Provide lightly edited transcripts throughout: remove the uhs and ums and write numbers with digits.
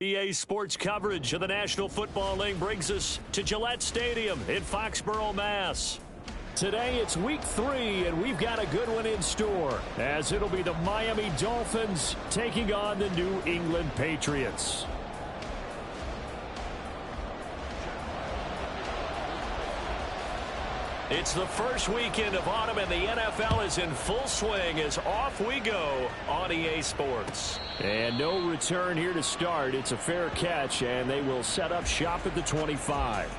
EA Sports coverage of the National Football League brings us to Gillette Stadium in Foxborough, Mass. Today it's week 3, and we've got a good one in store, as it'll be the Miami Dolphins taking on the New England Patriots. It's the first weekend of autumn, and the NFL is in full swing as off we go on EA Sports. And no return here to start. It's a fair catch, and they will set up shop at the 25.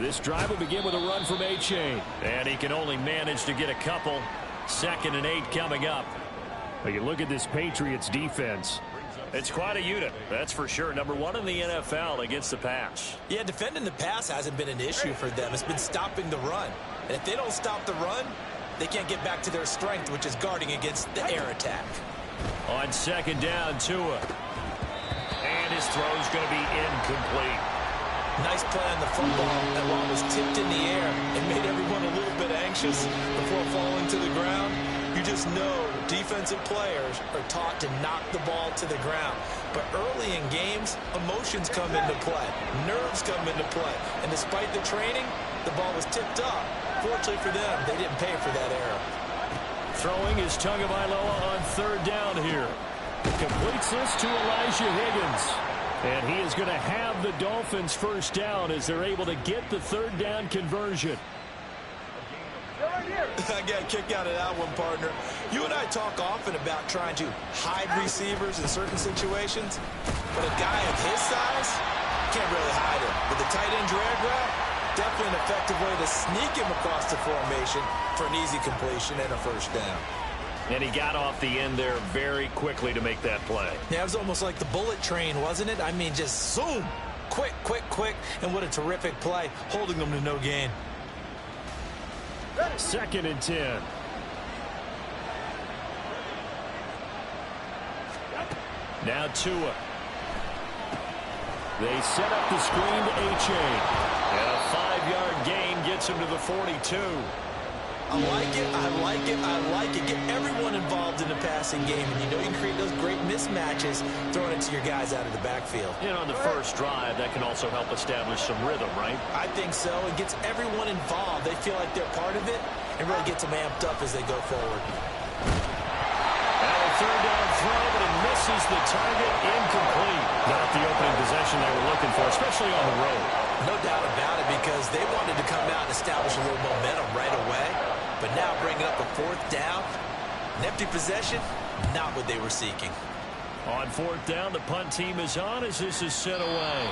This drive will begin with a run from A-Chain. And he can only manage to get a couple. 2nd and 8 coming up. But you look at this Patriots defense. It's quite a unit, that's for sure. Number 1 in the NFL against the pass. Yeah, defending the pass hasn't been an issue for them. It's been stopping the run. And if they don't stop the run, they can't get back to their strength, which is guarding against the air attack. On 2nd down, Tua. And his throw's going to be incomplete. Nice play on the football. That ball was tipped in the air and made everyone a little bit anxious before falling to the ground. You just know defensive players are taught to knock the ball to the ground. But early in games, emotions come into play. Nerves come into play. And despite the training, the ball was tipped up. Fortunately for them, they didn't pay for that error. Throwing is Tagovailoa on 3rd down here. Completes this to Elijah Higgins. And he is going to have the Dolphins first down as they're able to get the 3rd down conversion. I got a kick out of that one, partner. You and I talk often about trying to hide receivers in certain situations, but a guy of his size can't really hide him. With the tight end drag route, definitely an effective way to sneak him across the formation for an easy completion and a first down. And he got off the end there very quickly to make that play. Yeah, it was almost like the bullet train, wasn't it? I mean, just zoom. Quick, quick, quick. And what a terrific play, holding them to no gain. 2nd and 10. Now Tua. They set up the screen to A-Chain. And a 5-yard gain gets him to the 42. I like it, I like it, I like it. Get everyone involved in the passing game, and you know you can create those great mismatches throwing it to your guys out of the backfield. You know, on the first drive, that can also help establish some rhythm, right? I think so. It gets everyone involved. They feel like they're part of it and really gets them amped up as they go forward. And a 3rd down throw, but it misses the target. Incomplete. Not the opening possession they were looking for, especially on the road. No doubt about it, because they wanted to come out and establish a little momentum right away. But now bringing up a 4th down, an empty possession, not what they were seeking. On 4th down, the punt team is on as this is sent away.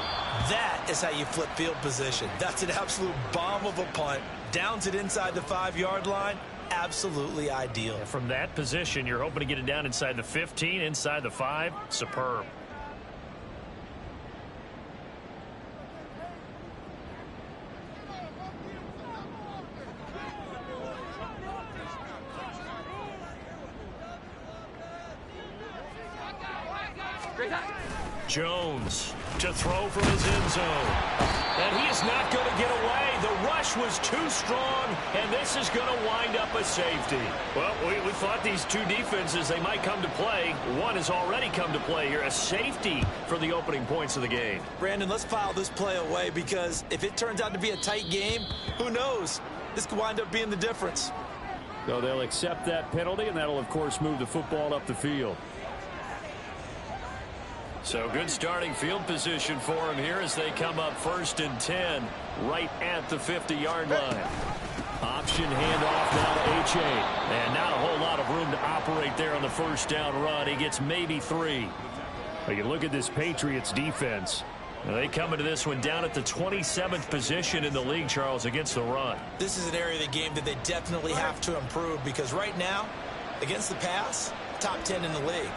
That is how you flip field position. That's an absolute bomb of a punt. Downs it inside the 5-yard line. Absolutely ideal. From that position, you're hoping to get it down inside the 15, inside the 5. Superb. Jones to throw from his end zone. And he is not going to get away. The rush was too strong, and this is going to wind up a safety. Well, we thought these two defenses, they might come to play. One has already come to play here. A safety for the opening points of the game. Brandon, let's file this play away, because if it turns out to be a tight game, who knows? This could wind up being the difference. So they'll accept that penalty, and that'll, of course, move the football up the field. So good starting field position for him here as they come up 1st and 10 right at the 50-yard line. Option handoff now to A-Chain. And not a whole lot of room to operate there on the 1st down run. He gets maybe 3. But you look at this Patriots defense. They come into this one down at the 27th position in the league, Charles, against the run. This is an area of the game that they definitely have to improve, because right now, against the pass, top 10 in the league.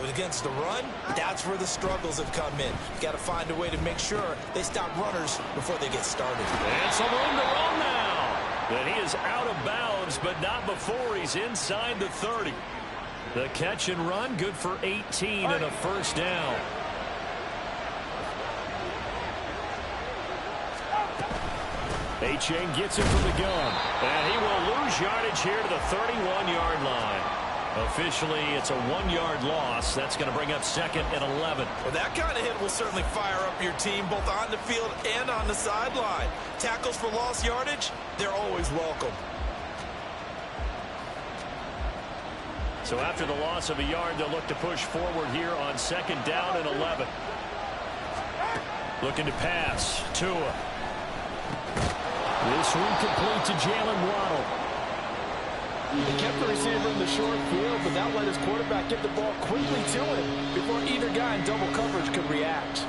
But against the run, that's where the struggles have come in. Got to find a way to make sure they stop runners before they get started. And some room to run now. And he is out of bounds, but not before he's inside the 30. The catch and run, good for 18 and a first down. A-Chain gets it from the gun. And he will lose yardage here to the 31-yard line. Officially, it's a 1-yard loss. That's going to bring up 2nd and 11. Well, that kind of hit will certainly fire up your team both on the field and on the sideline. Tackles for lost yardage, they're always welcome. So after the loss of a yard, they'll look to push forward here on 2nd down and 11. Looking to pass. Tua. This one complete to Jalen Waddle. He kept the receiver in the short field, but that let his quarterback get the ball quickly to him before either guy in double coverage could react.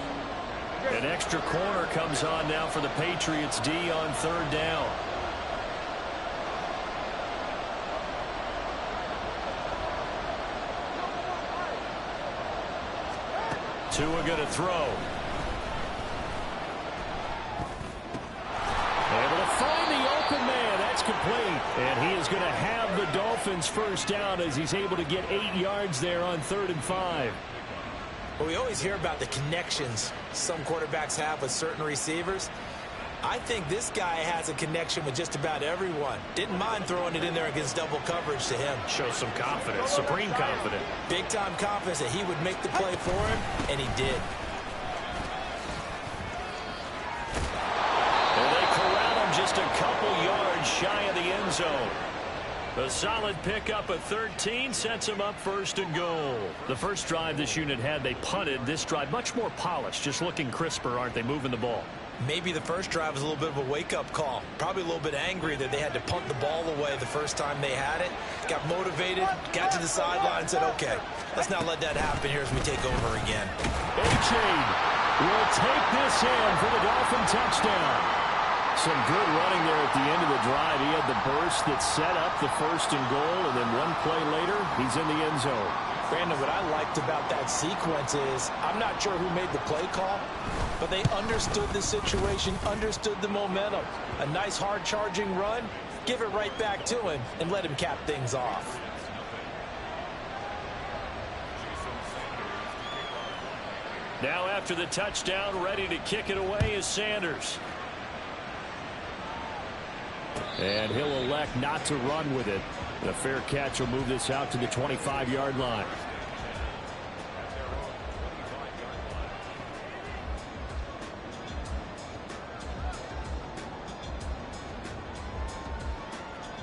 An extra corner comes on now for the Patriots D on 3rd down. Tua going to throw. Able to find the open man. That's complete. And he is going to have the Dolphins first down as he's able to get 8 yards there on 3rd and 5. Well, we always hear about the connections some quarterbacks have with certain receivers. I think this guy has a connection with just about everyone. Didn't mind throwing it in there against double coverage to him. Shows some confidence, supreme confidence. Big-time confidence that he would make the play for him, and he did. And they corral him just a couple yards shy of the end zone. A solid pickup at 13 sets him up 1st and goal. The first drive this unit had, they punted. This drive much more polished, just looking crisper, aren't they, moving the ball? Maybe the first drive was a little bit of a wake-up call. Probably a little bit angry that they had to punt the ball away the first time they had it. Got motivated, got to the sideline, and said, okay, let's not let that happen here as we take over again. A-Chain will take this in for the Dolphin touchdown. Some good running there at the end of the drive. He had the burst that set up the 1st and goal, and then one play later, he's in the end zone. Brandon, what I liked about that sequence is I'm not sure who made the play call, but they understood the situation, understood the momentum. A nice hard-charging run, give it right back to him, and let him cap things off. Now after the touchdown, ready to kick it away is Sanders. And he'll elect not to run with it. The fair catch will move this out to the 25-yard line.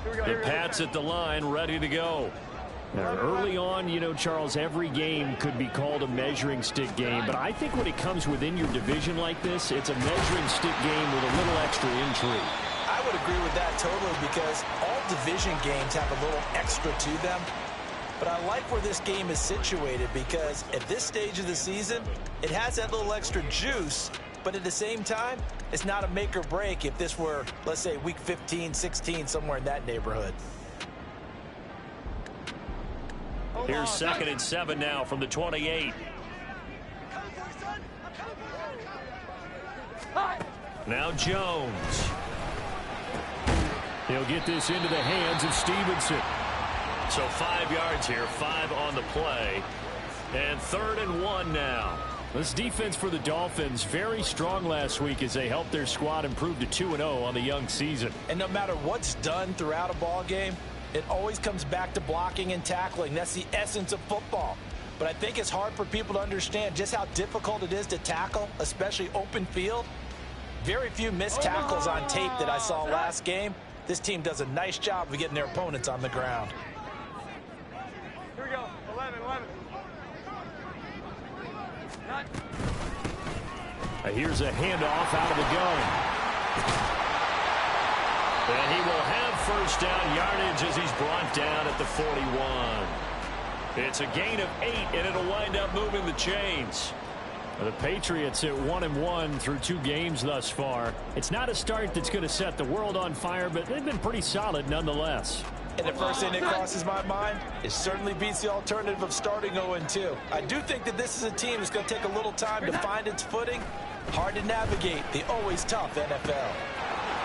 The Pats at the line, ready to go. Now, early on, you know, Charles, every game could be called a measuring stick game. But I think when it comes within your division like this, it's a measuring stick game with a little extra intrigue. I would agree with that totally because all division games have a little extra to them. But I like where this game is situated because at this stage of the season, it has that little extra juice. But at the same time, it's not a make or break if this were, let's say, week 15, 16, somewhere in that neighborhood. Here's 2nd and 7 now from the 28. Now Jones. He'll get this into the hands of Stevenson. So 5 yards here, 5 on the play. And 3rd and 1 now. This defense for the Dolphins, very strong last week as they helped their squad improve to 2-0 on the young season. And no matter what's done throughout a ball game, it always comes back to blocking and tackling. That's the essence of football. But I think it's hard for people to understand just how difficult it is to tackle, especially open field. Very few missed tackles on tape that I saw last game. This team does a nice job of getting their opponents on the ground. Here we go. 11. Here's a handoff out of the gun. And he will have first down yardage as he's brought down at the 41. It's a gain of 8, and it'll wind up moving the chains. The Patriots at 1-1 through 2 games thus far. It's not a start that's going to set the world on fire, but they've been pretty solid nonetheless. And the first thing that crosses my mind, it certainly beats the alternative of starting 0-2. I do think that this is a team that's going to take a little time to find its footing. Hard to navigate the always tough NFL.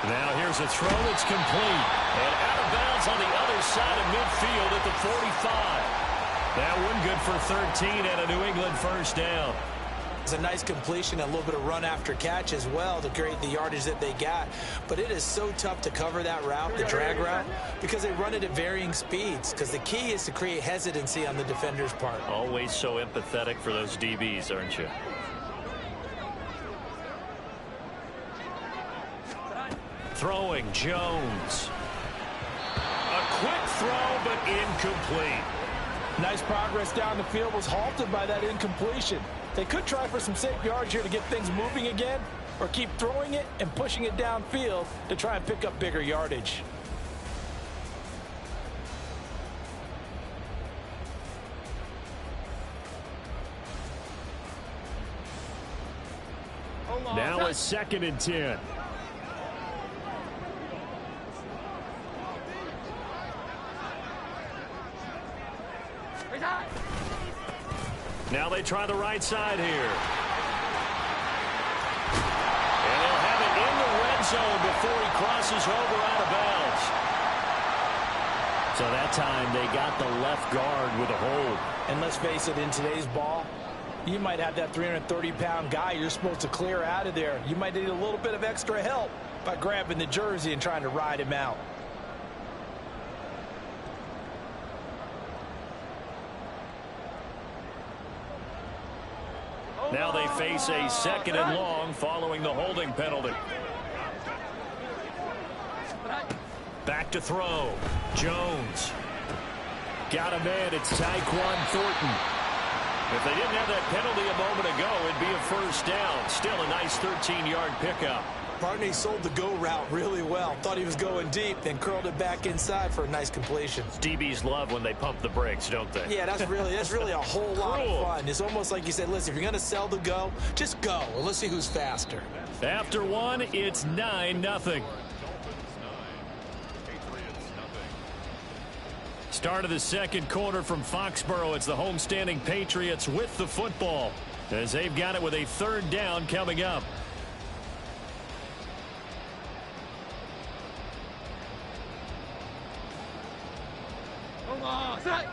Now here's a throw that's complete. And out of bounds on the other side of midfield at the 45. That one good for 13 and a New England first down. It's a nice completion, a little bit of run after catch as well to create the yardage that they got. But it is so tough to cover that route, the drag route, because they run it at varying speeds. Because the key is to create hesitancy on the defender's part. Always so empathetic for those DBs, aren't you? Throwing Jones. A quick throw, but incomplete. Nice progress down the field was halted by that incompletion. They could try for some safe yards here to get things moving again, or keep throwing it and pushing it downfield to try and pick up bigger yardage. Now a 2nd and 10. Now they try the right side here. And they'll have it in the red zone before he crosses over out of bounds. So that time they got the left guard with a hold. And let's face it, in today's ball, you might have that 330-pound guy you're supposed to clear out of there. You might need a little bit of extra help by grabbing the jersey and trying to ride him out. Now they face a 2nd and long following the holding penalty. Back to throw. Jones. Got a man. It's Tyquan Thornton. If they didn't have that penalty a moment ago, it'd be a first down. Still a nice 13-yard pickup. Partner sold the go route really well. Thought he was going deep, then curled it back inside for a nice completion. DBs love when they pump the brakes, don't they? Yeah, that's really a whole lot of fun. It's almost like you said, listen, if you're going to sell the go, just go. Well, let's see who's faster. After one, it's 9-0. Start of the second quarter from Foxborough. It's the homestanding Patriots with the football, as they've got it with a 3rd down coming up.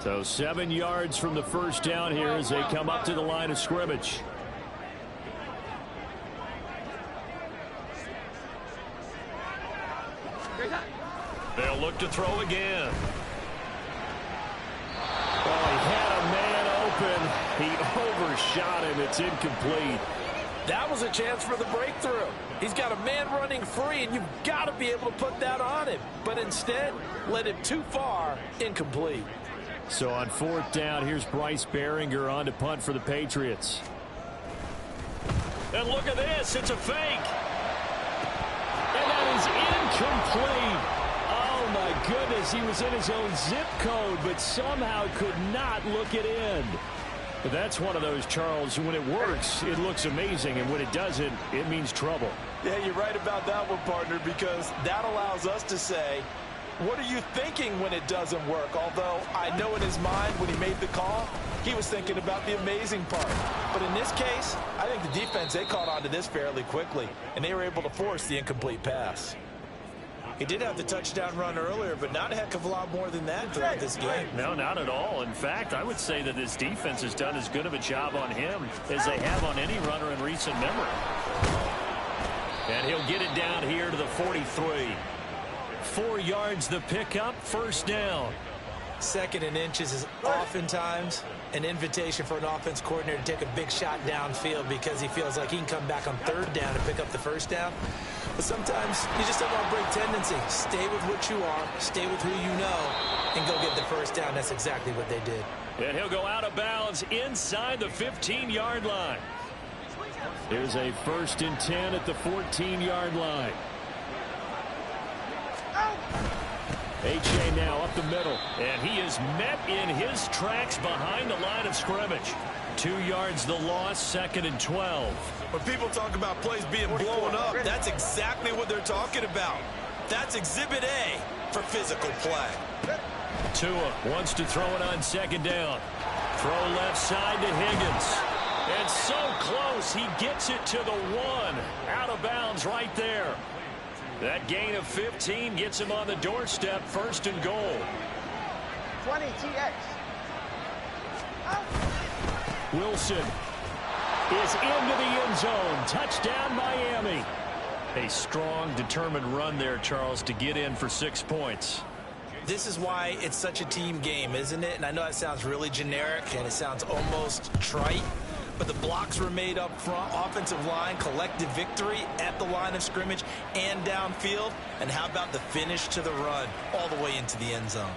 So 7 yards from the first down here as they come up to the line of scrimmage. They'll look to throw again. Oh, he had a man open. He overshot him. It's incomplete. That was a chance for the breakthrough. He's got a man running free, and you've got to be able to put that on him. But instead, led him too far, incomplete. So on 4th down, here's Bryce Behringer on to punt for the Patriots. And look at this. It's a fake. And that is incomplete. Oh, my goodness. He was in his own zip code, but somehow could not look it in. But that's one of those, Charles, when it works, it looks amazing, and when it doesn't, it means trouble. Yeah, you're right about that one, partner, because that allows us to say, what are you thinking when it doesn't work? Although I know in his mind when he made the call, he was thinking about the amazing part. But in this case, I think the defense, they caught on to this fairly quickly, and they were able to force the incomplete pass. He did have the touchdown run earlier, but not a heck of a lot more than that throughout this game. No, not at all. In fact, I would say that this defense has done as good of a job on him as they have on any runner in recent memory. And he'll get it down here to the 43. 4 yards the pickup, first down. 2nd and inches is oftentimes an invitation for an offense coordinator to take a big shot downfield because he feels like he can come back on 3rd down and pick up the first down. But sometimes you just don't want to break tendency. Stay with what you are, stay with who you know, and go get the first down. That's exactly what they did. And he'll go out of bounds inside the 15-yard line. Here's a 1st and 10 at the 14-yard line. H.A. now up the middle, and he is met in his tracks behind the line of scrimmage. 2 yards the loss, 2nd and 12. When people talk about plays being blown up, that's exactly what they're talking about. That's Exhibit A for physical play. Tua wants to throw it on second down. Throw left side to Higgins. And so close, he gets it to the 1. Out of bounds right there. That gain of 15 gets him on the doorstep, 1st and goal. 20 TX. Wilson is into the end zone. Touchdown, Miami. A strong, determined run there, Charles, to get in for 6 points. This is why it's such a team game, isn't it? And I know that sounds really generic and it sounds almost trite, but the blocks were made up front, offensive line, collective victory at the line of scrimmage and downfield. And how about the finish to the run all the way into the end zone?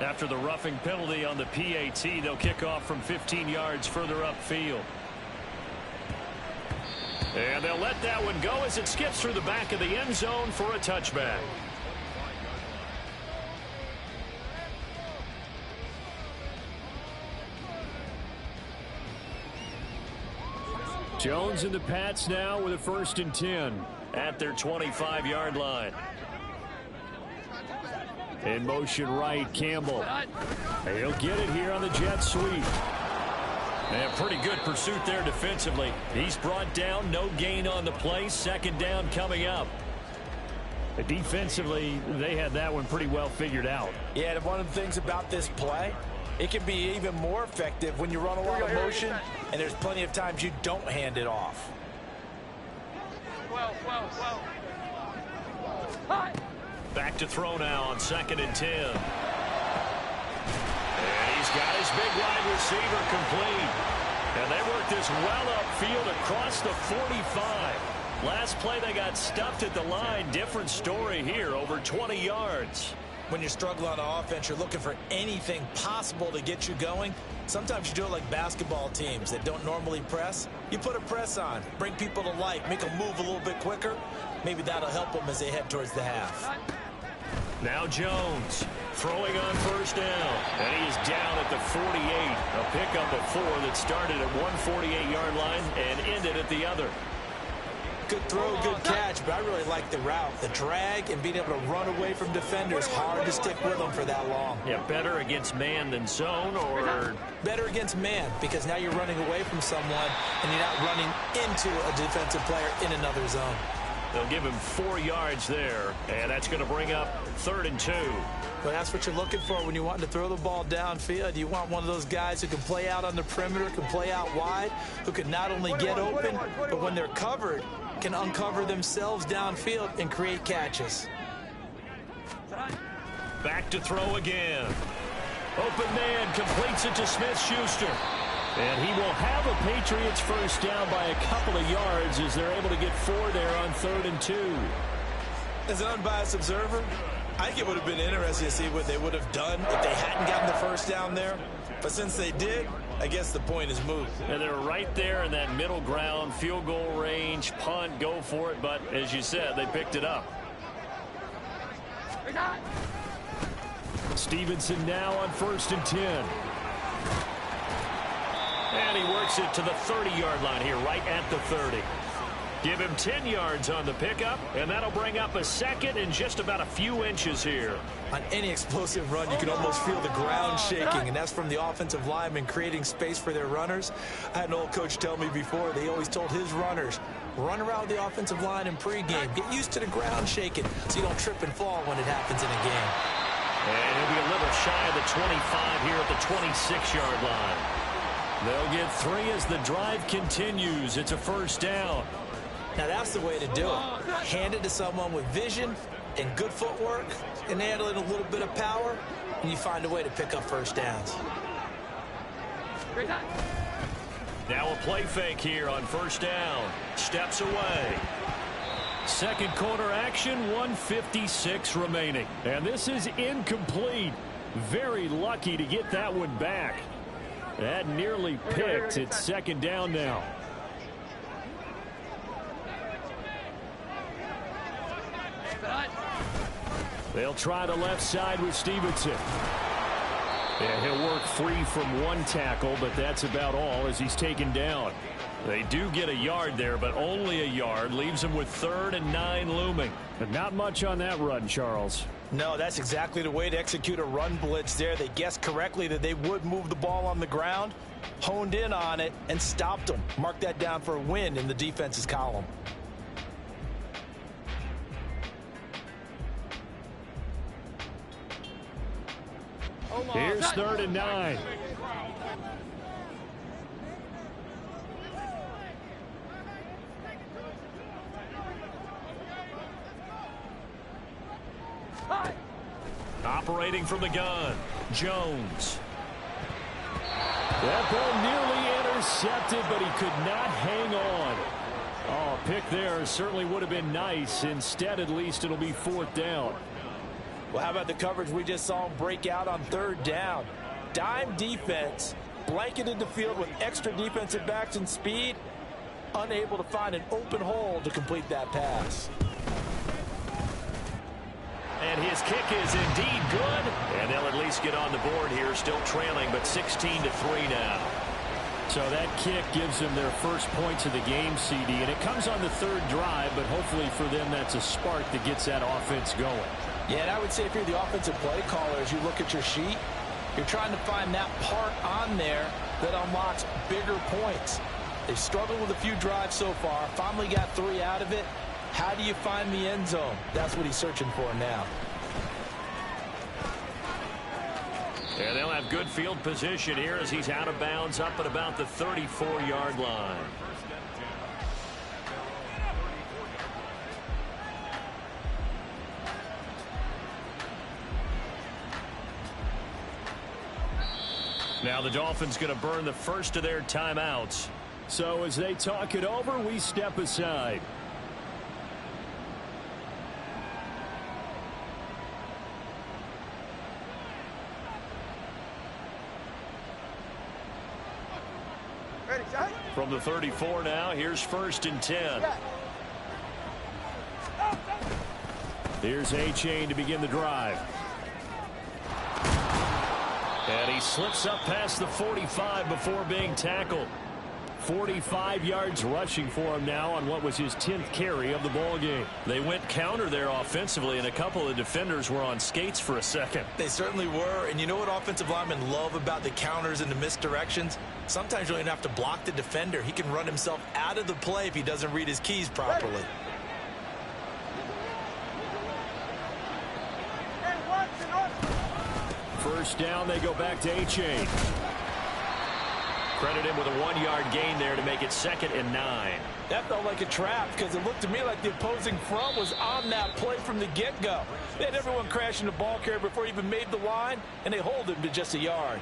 After the roughing penalty on the PAT, they'll kick off from 15 yards further upfield. And they'll let that one go as it skips through the back of the end zone for a touchback. Jones and the Pats now with a 1st and 10 at their 25-yard line. In motion right, Campbell. He'll get it here on the jet sweep. And pretty good pursuit there defensively. He's brought down, no gain on the play. 2nd down coming up. Defensively, they had that one pretty well figured out. Yeah, and one of the things about this play, it can be even more effective when you run a lot of motion, and there's plenty of times you don't hand it off. 12. Back to throw now on 2nd and 10. And he's got his big wide receiver complete. And they work this well upfield across the 45. Last play they got stuffed at the line. Different story here, over 20 yards. When you're struggling on offense, you're looking for anything possible to get you going. Sometimes you do it like basketball teams that don't normally press. You put a press on, bring people to life, make them move a little bit quicker. Maybe that'll help them as they head towards the half. Now Jones throwing on 1st down. And he is down at the 48. A pickup of 4 that started at one 48-yard line and ended at the other. Good throw, good catch, but I really like the route. The drag and being able to run away from defenders. Hard to stick with them for that long. Yeah, better against man than zone, or? Better against man, because now you're running away from someone and you're not running into a defensive player in another zone. They'll give him 4 yards there, and that's going to bring up 3rd and 2. But that's what you're looking for when you want to throw the ball downfield. You want one of those guys who can play out on the perimeter, can play out wide, who can not only get open, but when they're covered, can uncover themselves downfield and create catches. Back to throw again. Open man completes it to Smith-Schuster. And he will have a Patriots 1st down by a couple of yards as they're able to get 4 there on 3rd and 2. As an unbiased observer, I think it would have been interesting to see what they would have done if they hadn't gotten the 1st down there. But since they did, I guess the point is moot. And they're right there in that middle ground, field goal range, punt, go for it. But as you said, they picked it up. Stevenson now on 1st and 10. And he works it to the 30-yard line here, right at the 30. Give him 10 yards on the pickup, and that'll bring up a 2nd and just about a few inches here. On any explosive run, you can almost feel the ground shaking, and that's from the offensive linemen creating space for their runners. I had an old coach tell me before, they always told his runners, run around the offensive line in pregame. Get used to the ground shaking so you don't trip and fall when it happens in a game. And he'll be a little shy of the 25 here at the 26-yard line. They'll get 3 as the drive continues. It's a 1st down. Now that's the way to do it. Hand it to someone with vision and good footwork and add in a little bit of power, and you find a way to pick up 1st downs. Now a play fake here on 1st down. Steps away. 2nd quarter action, 1:56 remaining. And this is incomplete. Very lucky to get that one back. That nearly picked. It's 2nd down now. They'll try the left side with Stevenson. Yeah, he'll work free from one tackle, but that's about all as he's taken down. They do get a yard there, but only a yard. Leaves him with 3rd and 9 looming. And not much on that run, Charles. No, that's exactly the way to execute a run blitz there. They guessed correctly that they would move the ball on the ground, honed in on it, and stopped them. Mark that down for a win in the defense's column. Here's 3rd and 9. Operating from the gun, Jones. That ball nearly intercepted, but he could not hang on. Oh, a pick there certainly would have been nice. Instead, at least, it'll be 4th down. Well, how about the coverage we just saw him break out on 3rd down? Dime defense, blanketed the field with extra defensive backs and speed, unable to find an open hole to complete that pass. And his kick is indeed good. And they'll at least get on the board here, still trailing, but 16-3 now. So that kick gives them their first points of the game, CD. And it comes on the 3rd drive, but hopefully for them that's a spark that gets that offense going. Yeah, and I would say if you're the offensive play caller, as you look at your sheet, you're trying to find that part on there that unlocks bigger points. They've struggled with a few drives so far, finally got 3 out of it. How do you find the end zone? That's what he's searching for now. And they'll have good field position here as he's out of bounds up at about the 34-yard line. Now the Dolphins going to burn the first of their timeouts. So as they talk it over, we step aside. Ready, shot? From the 34 now, here's 1st and 10. Here's A-Chain to begin the drive. And he slips up past the 45 before being tackled. 45 yards rushing for him now on what was his 10th carry of the ball game. They went counter there offensively, and a couple of defenders were on skates for a second. They certainly were, and you know what offensive linemen love about the counters and the misdirections? Sometimes you don't even have to block the defender. He can run himself out of the play if he doesn't read his keys properly. First down, they go back to A-Chain. Credit him with a 1-yard gain there to make it 2nd and 9. That felt like a trap because it looked to me like the opposing front was on that play from the get-go. They had everyone crashing the ball carrier before he even made the line, and they hold him to just a yard.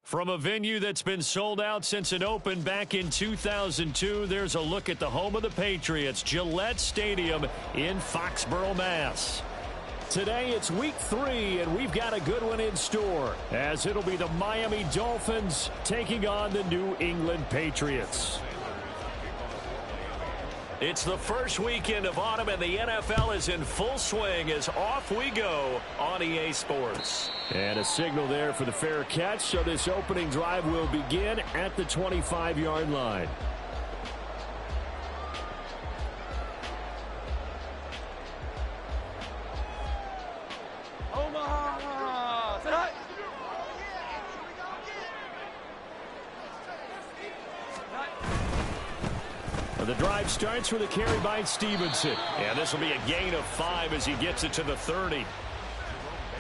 From a venue that's been sold out since it opened back in 2002, there's a look at the home of the Patriots, Gillette Stadium in Foxborough, Mass. Today it's week 3, and we've got a good one in store, as it'll be the Miami Dolphins taking on the New England Patriots. It's the first weekend of autumn, and the NFL is in full swing as off we go on EA Sports. And a signal there for the fair catch, so this opening drive will begin at the 25-yard line. The drive starts with a carry by Stevenson. And this will be a gain of 5 as he gets it to the 30.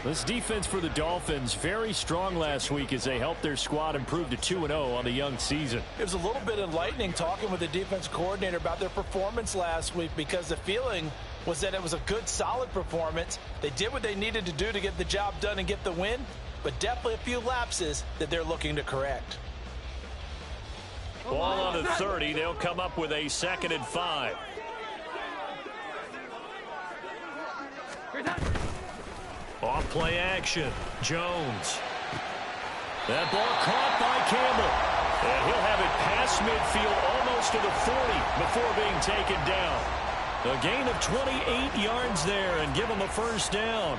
This defense for the Dolphins, very strong last week as they helped their squad improve to 2-0 on the young season. It was a little bit enlightening talking with the defense coordinator about their performance last week, because the feeling was that it was a good, solid performance. They did what they needed to do to get the job done and get the win, but definitely a few lapses that they're looking to correct. Ball on the 30. They'll come up with a 2nd and 5. Off play action. Jones. That ball caught by Campbell. And he'll have it past midfield almost to the 40 before being taken down. A gain of 28 yards there and give him a first down.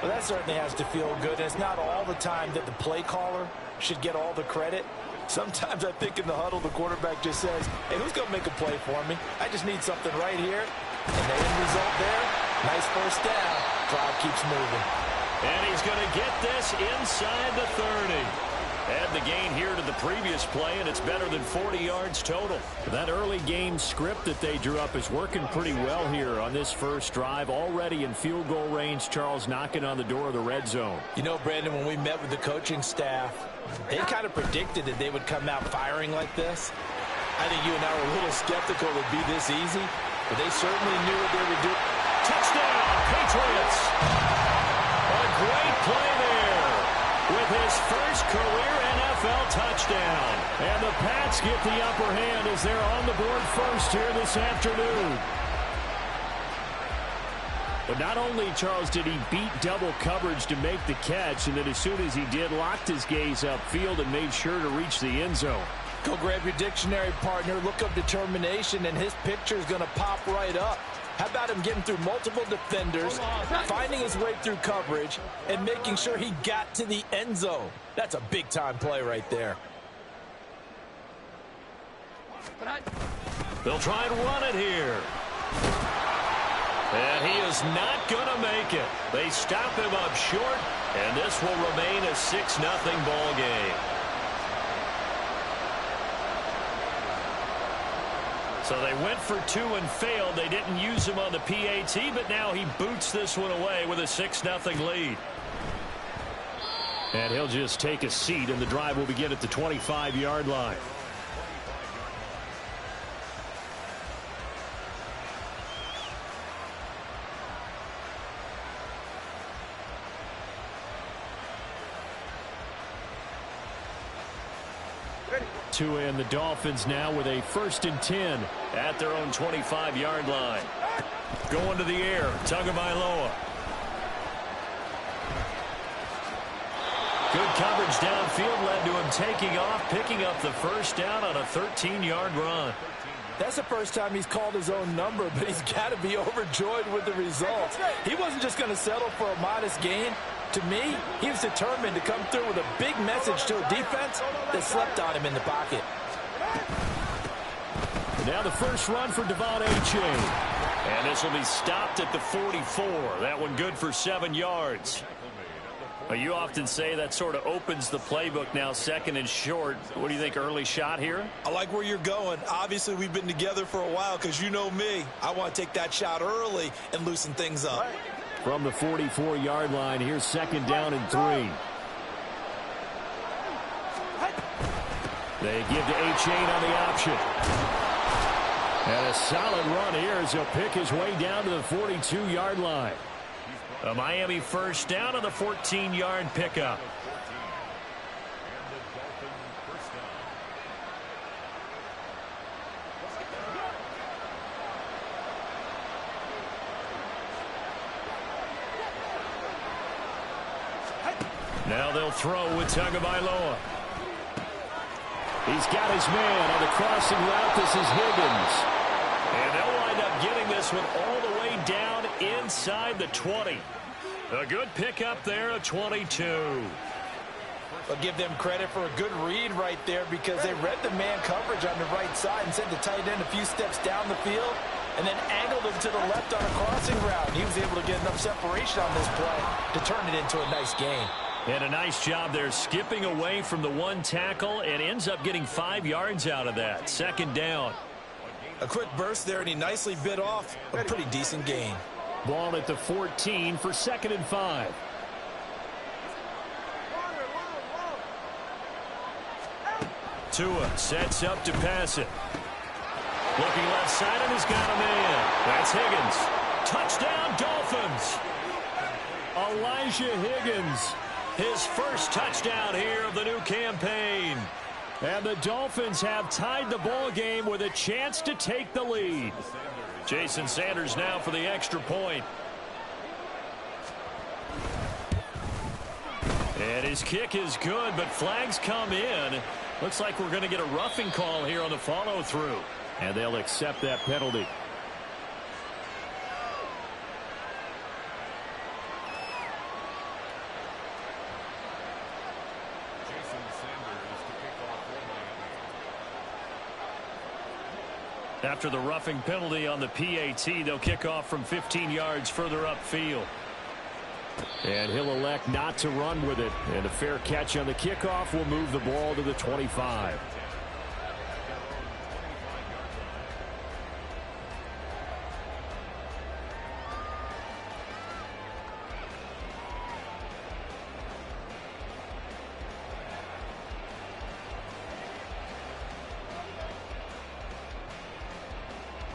Well, that certainly has to feel good. It's not all the time that the play caller should get all the credit. Sometimes I think in the huddle, the quarterback just says, hey, who's going to make a play for me? I just need something right here. And the end result there, nice first down. Drive keeps moving. And he's going to get this inside the 30. Add the gain here to the previous play, and it's better than 40 yards total. That early game script that they drew up is working pretty well here on this first drive. Already in field goal range, Charles knocking on the door of the red zone. You know, Brandon, when we met with the coaching staff, they kind of predicted that they would come out firing like this. I think you and I were a little skeptical it would be this easy, but they certainly knew what they would do. Touchdown, Patriots! A great play there with his first career NFL touchdown. And the Pats get the upper hand as they're on the board first here this afternoon. But not only, Charles, did he beat double coverage to make the catch, and then as soon as he did, locked his gaze upfield and made sure to reach the end zone. Go grab your dictionary, partner. Look up determination, and his picture is going to pop right up. How about him getting through multiple defenders, finding his way through coverage, and making sure he got to the end zone? That's a big-time play right there. They'll try and run it here. And he is not going to make it. They stop him up short, and this will remain a 6-0 ball game. So they went for 2 and failed. They didn't use him on the PAT, but now he boots this one away with a 6-0 lead. And he'll just take a seat, and the drive will begin at the 25-yard line. And the Dolphins now with a 1st and 10 at their own 25-yard line. Going to the air, Tagovailoa. Good coverage downfield led to him taking off, picking up the first down on a 13-yard run. That's the first time he's called his own number, but he's got to be overjoyed with the results. He wasn't just going to settle for a modest gain. To me, he was determined to come through with a big message to a defense that slept on him in the pocket. Now the first run for Devon Achane. And this will be stopped at the 44. That one good for 7 yards. You often say that sort of opens the playbook now, 2nd and short. What do you think, early shot here? I like where you're going. Obviously, we've been together for a while because you know me. I want to take that shot early and loosen things up. From the 44-yard line, here's 2nd down and 3. They give to Achane on the option. And a solid run here as he'll pick his way down to the 42-yard line. A Miami first down on the 14-yard pickup. Now they'll throw with Tagovailoa. He's got his man on the crossing route. This is Higgins. And they'll wind up getting this one all the way down inside the 20. A good pickup there, a 22. I'll give them credit for a good read right there because they read the man coverage on the right side and sent the tight end a few steps down the field and then angled him to the left on a crossing route. He was able to get enough separation on this play to turn it into a nice gain. And a nice job there skipping away from the one tackle and ends up getting 5 yards out of that. Second down. A quick burst there, and he nicely bit off a pretty decent gain. Ball at the 14 for 2nd and 5. Tua sets up to pass it. Looking left side, and he's got a man. That's Higgins. Touchdown, Dolphins. Elijah Higgins. His first touchdown here of the new campaign. And the Dolphins have tied the ball game with a chance to take the lead. Jason Sanders now for the extra point. And his kick is good, but flags come in. Looks like we're going to get a roughing call here on the follow-through. And they'll accept that penalty. After the roughing penalty on the PAT, they'll kick off from 15 yards further upfield. And he'll elect not to run with it. And a fair catch on the kickoff will move the ball to the 25.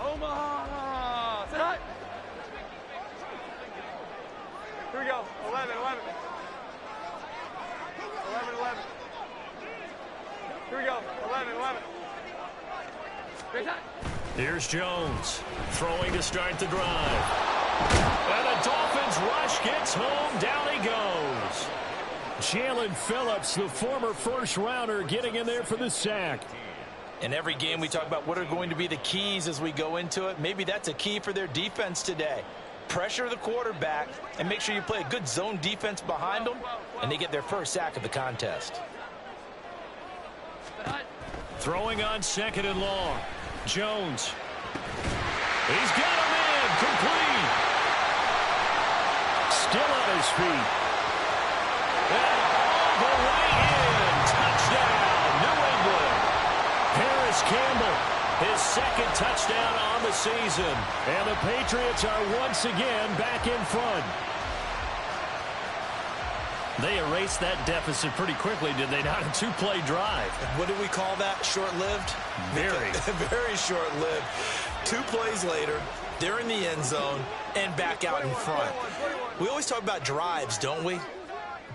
Omaha! Sit up! Here we go. 11. 11. Here we go. 11. Great time. Here's Jones throwing to start the drive. And the Dolphins rush gets home. Down he goes. Jalen Phillips, the former first-rounder, getting in there for the sack. In every game we talk about what are going to be the keys as we go into it. Maybe that's a key for their defense today. Pressure the quarterback and make sure you play a good zone defense behind them, and they get their first sack of the contest. Throwing on 2nd and long. Jones. He's got him in. Complete. Still on his feet. And all the way in. Touchdown, New England. Paris Campbell, his 2nd touchdown on the season. And the Patriots are once again back in front. They erased that deficit pretty quickly, did they not? A 2-play drive. What do we call that? Short-lived? Very. Very short-lived. 2 plays later, they're in the end zone and back out in front. We always talk about drives, don't we?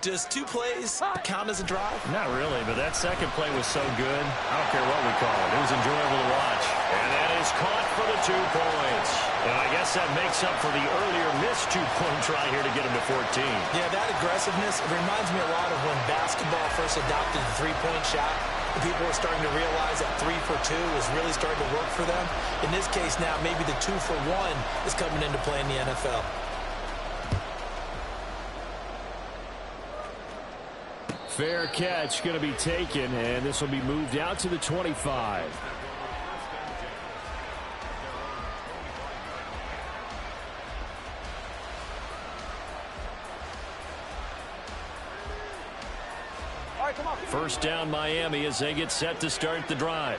Does 2 plays count as a drive? Not really, but that 2nd play was so good. I don't care what we call it. It was enjoyable to watch. And that is caught for the 2 points. And I guess that makes up for the earlier missed 2-point try here to get him to 14. Yeah, that aggressiveness, it reminds me a lot of when basketball first adopted the 3-point shot. People are starting to realize that 3 for 2 is really starting to work for them. In this case now, maybe the 2 for 1 is coming into play in the NFL. Fair catch going to be taken, and this will be moved out to the 25. All right, come on. First down Miami as they get set to start the drive.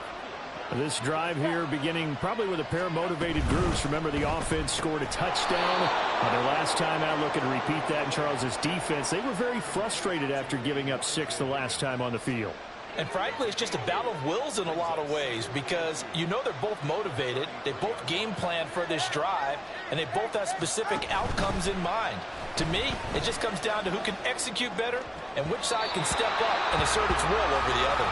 This drive here beginning probably with a pair of motivated groups. Remember, the offense scored a touchdown on their last time out. Looking to repeat that in Charles's defense. They were very frustrated after giving up 6 the last time on the field. And frankly, it's just a battle of wills in a lot of ways because you know they're both motivated. They both game plan for this drive, and they both have specific outcomes in mind. To me, it just comes down to who can execute better and which side can step up and assert its will over the other.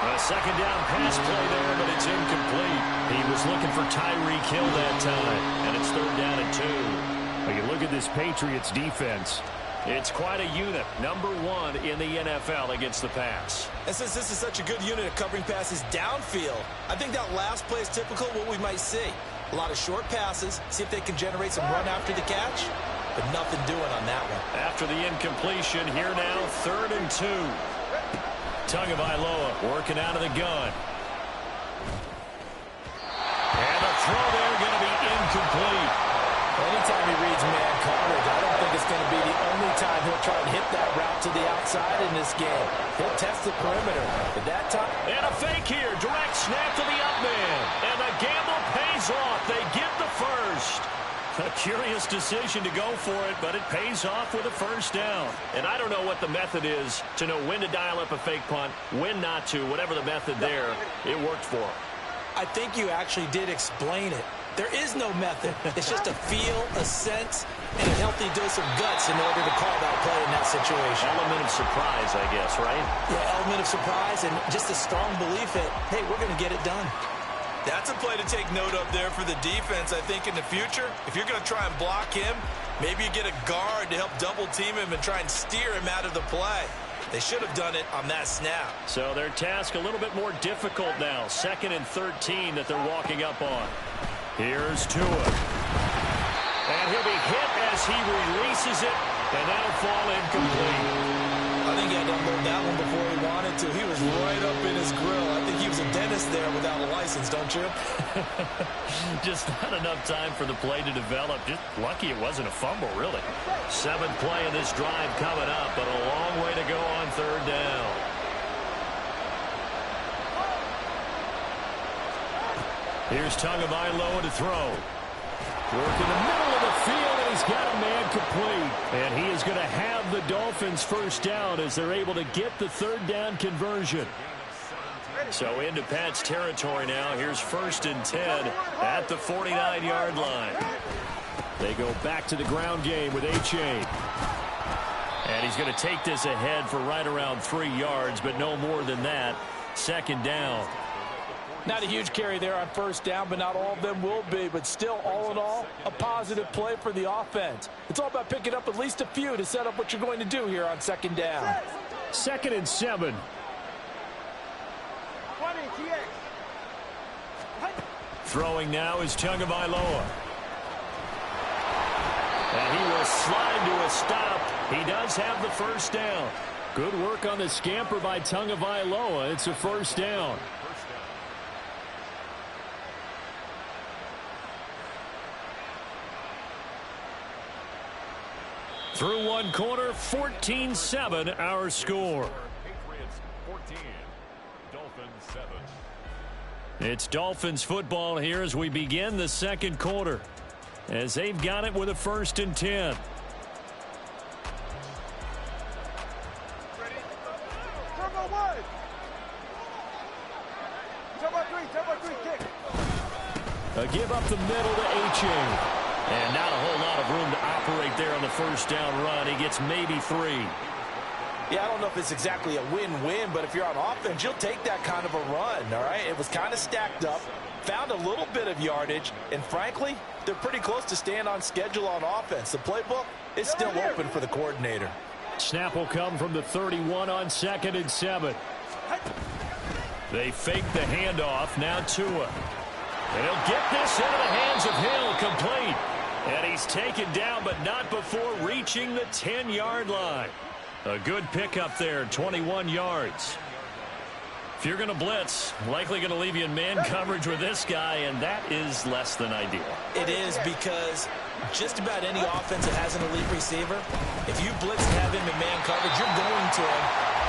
A 2nd down pass play there, but it's incomplete. He was looking for Tyreek Hill that time, and it's 3rd down and 2. When you look at this Patriots defense, It's quite a unit. Number 1 in the NFL against the pass. And since this is such a good unit at covering passes downfield, I think that last play is typical of what we might see. A lot of short passes, see if they can generate some run after the catch, but nothing doing on that one. After the incompletion, here now, 3rd and 2. Tagovailoa working out of the gun. And the throw there going to be incomplete. Anytime he reads man coverage, I don't think it's going to be the only time he'll try and hit that route to the outside in this game. He'll test the perimeter. But that time... And a fake here. Direct snap to the up man. And the gamble pays off. They get the first. A curious decision to go for it, but it pays off with a first down. And I don't know what the method is to know when to dial up a fake punt, when not to. Whatever the method there, it worked for him. I think you actually did explain it. There is no method. It's just a feel, a sense, and a healthy dose of guts in order to call that play in that situation. Element of surprise, I guess, right? Yeah, element of surprise and just a strong belief that, hey, we're going to get it done. That's a play to take note of there for the defense, I think, in the future. If you're going to try and block him, maybe you get a guard to help double-team him and try and steer him out of the play. They should have done it on that snap. So their task a little bit more difficult now. 2nd and 13 that they're walking up on. Here's Tua. And he'll be hit as he releases it, and that'll fall incomplete. I think he had to unload that one before he wanted to. He was right up in his grill. I think he was a dentist there without a license, don't you? Just not enough time for the play to develop. Just lucky it wasn't a fumble, really. 7th play of this drive coming up, but a long way to go on 3rd down. Here's Tagovailoa to throw. Work in the middle of the field, and he's got a man complete. And he is going to have the Dolphins first down as they're able to get the 3rd down conversion. So into Pat's territory now. Here's 1st and 10 at the 49-yard line. They go back to the ground game with H.A. And he's going to take this ahead for right around 3 yards, but no more than that. 2nd down. Not a huge carry there on 1st down, but not all of them will be. But still, all in all, a positive play for the offense. It's all about picking up at least a few to set up what you're going to do here on 2nd down. 2nd and 7. Throwing now is Tagovailoa. And he will slide to a stop. He does have the first down. Good work on the scamper by Tagovailoa. It's a first down. Through one quarter, 14-7 our score. Patriots 14, Dolphins 7. It's Dolphins football here as we begin the 2nd quarter. As they've got it with a 1st and 10. Ready? Turbo 1. Turbo 3, kick. A give up the middle to H.A. And not a whole lot of room to operate there on the first down run. He gets maybe 3. Yeah, I don't know if it's exactly a win-win, but if you're on offense, you'll take that kind of a run, all right? It was kind of stacked up, found a little bit of yardage, and frankly, they're pretty close to staying on schedule on offense. The playbook is still open for the coordinator. Snap will come from the 31 on 2nd and 7. They fake the handoff. Now Tua. And he'll get this into the hands of Hill, complete. And he's taken down, but not before reaching the 10-yard line. A good pickup there, 21 yards. If you're going to blitz, likely going to leave you in man coverage with this guy, and that is less than ideal. It is, because just about any offense that has an elite receiver, if you blitz and have him in man coverage, you're going to him,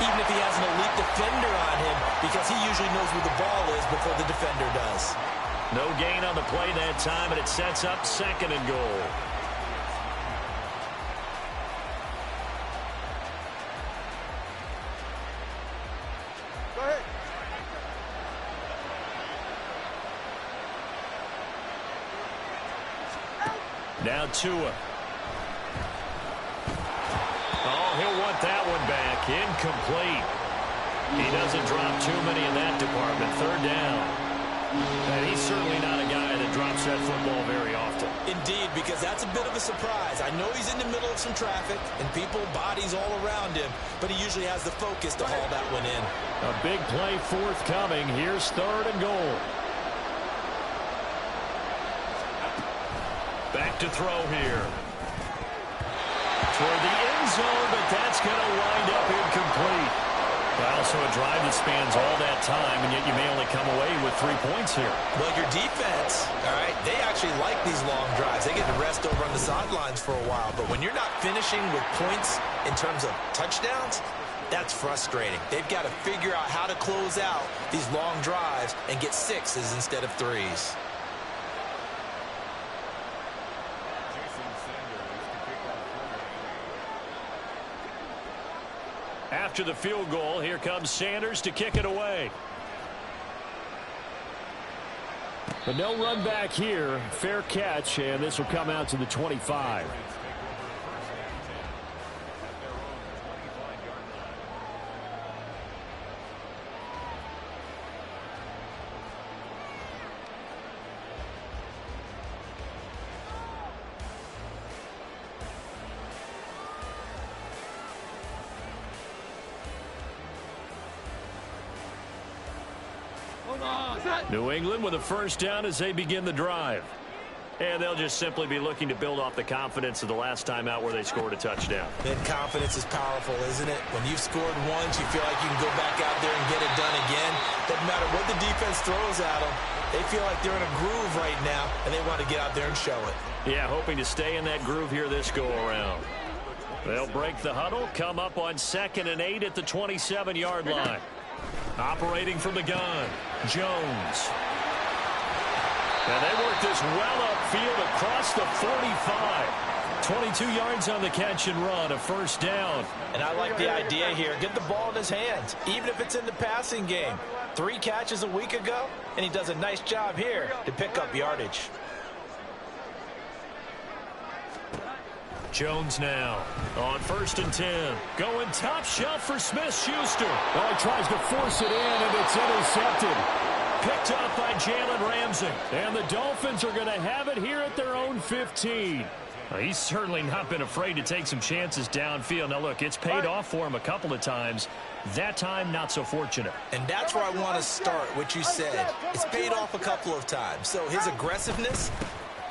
even if he has an elite defender on him, because he usually knows where the ball is before the defender does. No gain on the play that time, and it sets up 2nd and goal. Go ahead. Now Tua. Oh, he'll want that one back. Incomplete. He doesn't drop too many in that department. 3rd down. And he's certainly not a guy that drops that football very often. Indeed, because that's a bit of a surprise. I know he's in the middle of some traffic and people, bodies all around him, but he usually has the focus to haul that one in. A big play forthcoming. Here's 3rd and goal. Back to throw here. Toward the end zone, but that's going to wind up incomplete. Well, so a drive that spans all that time, and yet you may only come away with 3 points here. Well, your defense, all right, they actually like these long drives. They get to rest over on the sidelines for a while, but when you're not finishing with points in terms of touchdowns, that's frustrating. They've got to figure out how to close out these long drives and get 6s instead of 3s. After the field goal, here comes Sanders to kick it away. But no run back here. Fair catch, and this will come out to the 25. New England with a first down as they begin the drive. And they'll just simply be looking to build off the confidence of the last time out where they scored a touchdown. And confidence is powerful, isn't it? When you've scored once, you feel like you can go back out there and get it done again. Doesn't matter what the defense throws at them. They feel like they're in a groove right now, and they want to get out there and show it. Yeah, hoping to stay in that groove here this go-around. They'll break the huddle, come up on 2nd and 8 at the 27-yard line. Operating from the gun, Jones. And they work this well upfield across the 45. 22 yards on the catch and run, a first down. And I like the idea here. Get the ball in his hands, even if it's in the passing game. 3 catches a week ago, and he does a nice job here to pick up yardage. Jones now on 1st and 10. Going top shelf for Smith-Schuster. Oh, he tries to force it in, and it's intercepted. Picked up by Jalen Ramsey. And the Dolphins are going to have it here at their own 15. Well, he's certainly not been afraid to take some chances downfield. Now, look, it's paid off for him a couple of times. That time, not so fortunate. And that's where I want to start, what you said. It's paid off a couple of times. So his aggressiveness,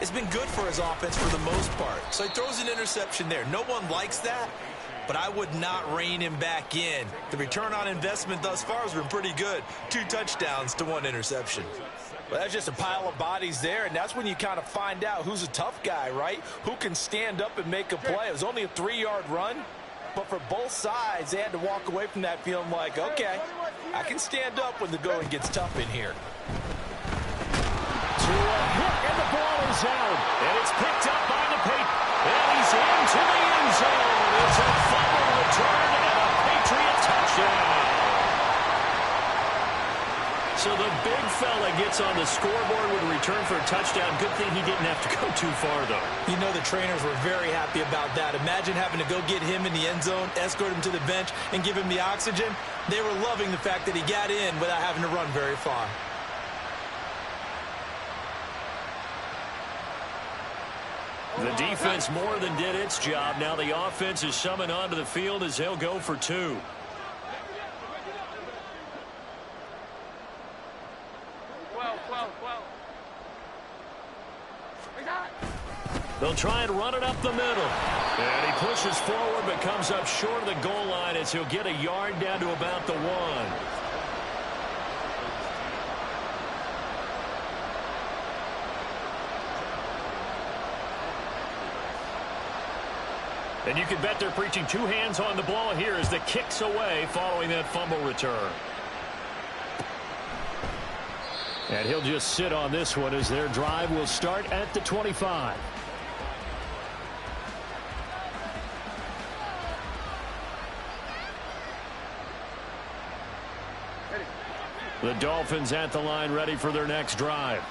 it's been good for his offense for the most part. So he throws an interception there. No one likes that, but I would not rein him back in. The return on investment thus far has been pretty good. 2 touchdowns to 1 interception. Well, that's just a pile of bodies there, and that's when you kind of find out who's a tough guy, right? Who can stand up and make a play. It was only a 3-yard run, but for both sides, they had to walk away from that feeling like, okay, I can stand up when the going gets tough in here. To a hit, and the ball is out. And it's picked up by the Patriots. And he's into the end zone. It's a fumble return and a Patriot touchdown. So the big fella gets on the scoreboard with a return for a touchdown. Good thing he didn't have to go too far, though. You know the trainers were very happy about that. Imagine having to go get him in the end zone, escort him to the bench, and give him the oxygen. They were loving the fact that he got in without having to run very far. The defense more than did its job. Now the offense is summoned onto the field as they'll go for 2. They'll try and run it up the middle. And he pushes forward but comes up short of the goal line as he'll get a yard down to about the 1. And you can bet they're preaching 2 hands on the ball here as the kick's away following that fumble return. And he'll just sit on this one as their drive will start at the 25. The Dolphins at the line ready for their next drive.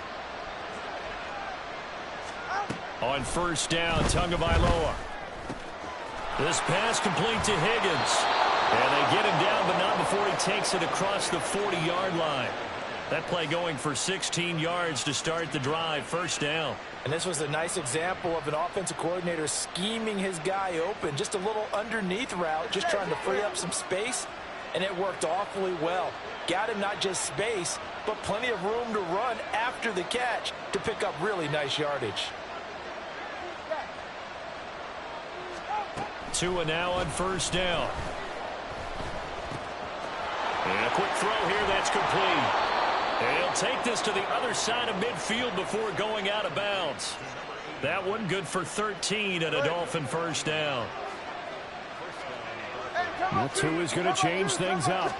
On 1st down, Tagovailoa. This pass complete to Higgins. And they get him down, but not before he takes it across the 40-yard line. That play going for 16 yards to start the drive. First down. And this was a nice example of an offensive coordinator scheming his guy open. Just a little underneath route, just trying to free up some space, and it worked awfully well. Got him not just space, but plenty of room to run after the catch to pick up really nice yardage. Tua now on first down. And a quick throw here, that's complete. And he'll take this to the other side of midfield before going out of bounds. That one good for 13 and a Dolphin first down. Well, Tua's going to change things up.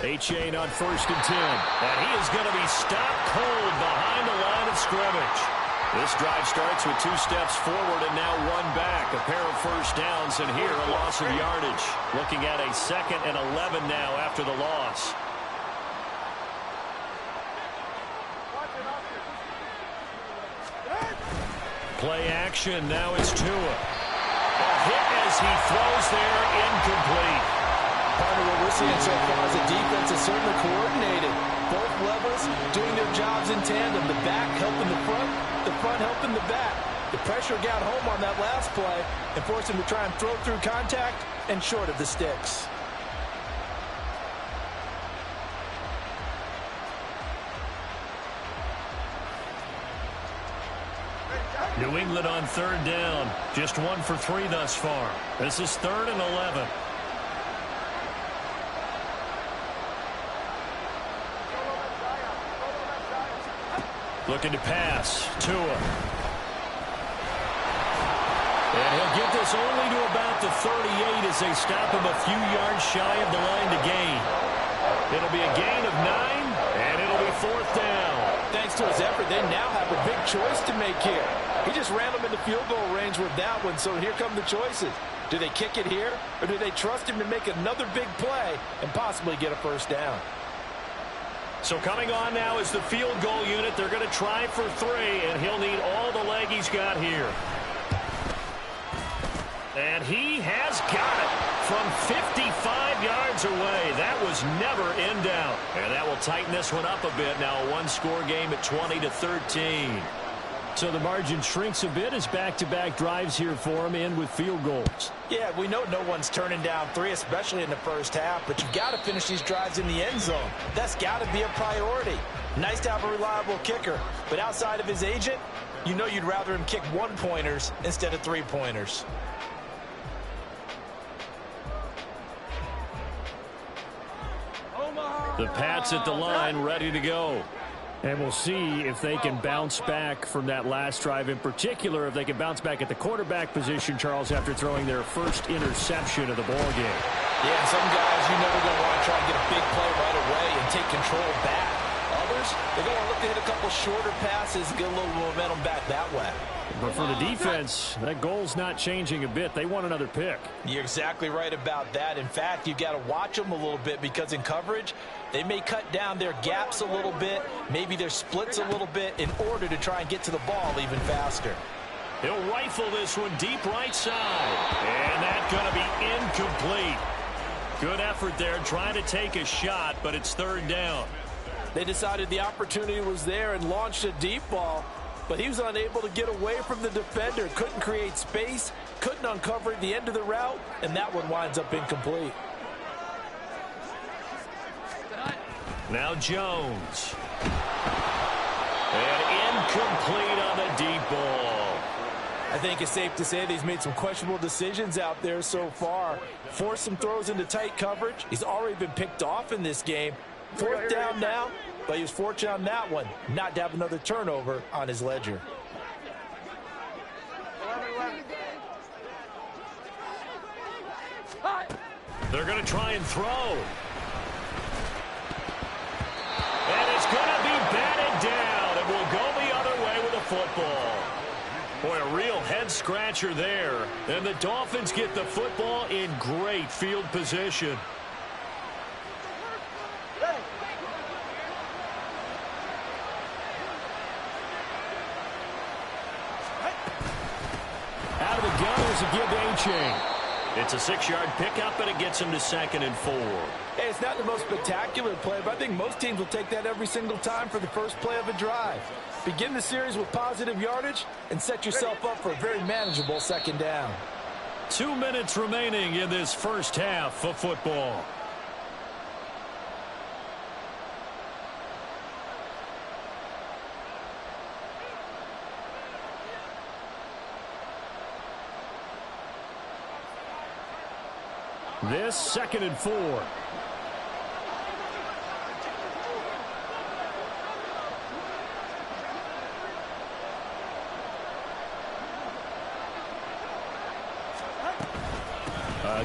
Achane on first and 10. And he is going to be stopped cold behind the line of scrimmage. This drive starts with 2 steps forward and now 1 back. A pair of first downs, and here a loss of yardage. Looking at a 2nd and 11 now after the loss. Play action. Now it's Tua. A hit as he throws there, incomplete. Part of what we're seeing so far is the defense is certainly coordinated. Both levels doing their jobs in tandem. The back helping the front helping the back. The pressure got home on that last play and forced him to try and throw through contact and short of the sticks. New England on third down. Just 1 for 3 thus far. This is 3rd and 11. Looking to pass. Tua. And he'll get this only to about the 38 as they stop him a few yards shy of the line to gain. It'll be a gain of 9, and it'll be 4th down. Thanks to his effort, they now have a big choice to make here. He just ran them in the field goal range with that one, so here come the choices. Do they kick it here, or do they trust him to make another big play and possibly get a first down? So coming on now is the field goal unit. They're going to try for 3, and he'll need all the leg he's got here. And he has got it from 55 yards away. That was never in doubt. And that will tighten this one up a bit. Now a 1-score game at 20-13. So the margin shrinks a bit as back-to-back drives here for him, and with field goals. Yeah, we know no one's turning down 3, especially in the first half, but you got to finish these drives in the end zone. That's got to be a priority. Nice to have a reliable kicker, but outside of his agent, you know you'd rather him kick 1-pointers instead of 3-pointers. The Pats at the line, ready to go. And we'll see if they can bounce back from that last drive, in particular if they can bounce back at the quarterback position, Charles, after throwing their first interception of the ball game. Yeah, some guys you know are going to want to try and get a big play right away and take control back. Others, they're going to look to hit a couple shorter passes and get a little momentum back that way. But for the defense, that goal's not changing a bit. They want another pick. You're exactly right about that. In fact, you've got to watch them a little bit because in coverage, they may cut down their gaps a little bit, maybe their splits a little bit in order to try and get to the ball even faster. He'll rifle this one deep right side. And that's going to be incomplete. Good effort there trying to take a shot, but it's 3rd down. They decided the opportunity was there and launched a deep ball, but he was unable to get away from the defender. Couldn't create space, couldn't uncover the end of the route, and that one winds up incomplete. Now Jones. And incomplete on the deep ball. I think it's safe to say that he's made some questionable decisions out there so far. Forced some throws into tight coverage. He's already been picked off in this game. 4th down now, but he was fortunate on that one not to have another turnover on his ledger. They're going to try and throw. And it's going to be batted down, and will go the other way with the football. Boy, a real head-scratcher there. And the Dolphins get the football in great field position. Out of the gun is a give to Achane. It's a 6-yard pickup, and it gets him to 2nd and 4. Hey, it's not the most spectacular play, but I think most teams will take that every single time for the first play of a drive. Begin the series with positive yardage and set yourself up for a very manageable second down. 2 minutes remaining in this first half of football. This 2nd and 4.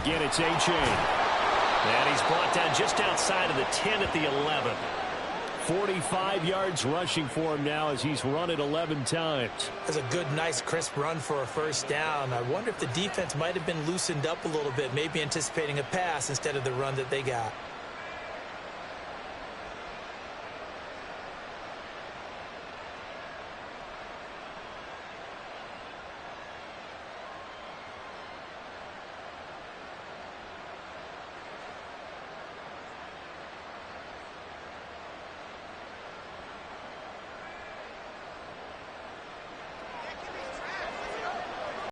Again, it's A-Chain. And he's brought down just outside of the 10 at the 11. 45 yards rushing for him now as he's run it 11 times. That's a good, nice, crisp run for a first down. I wonder if the defense might have been loosened up a little bit, maybe anticipating a pass instead of the run that they got.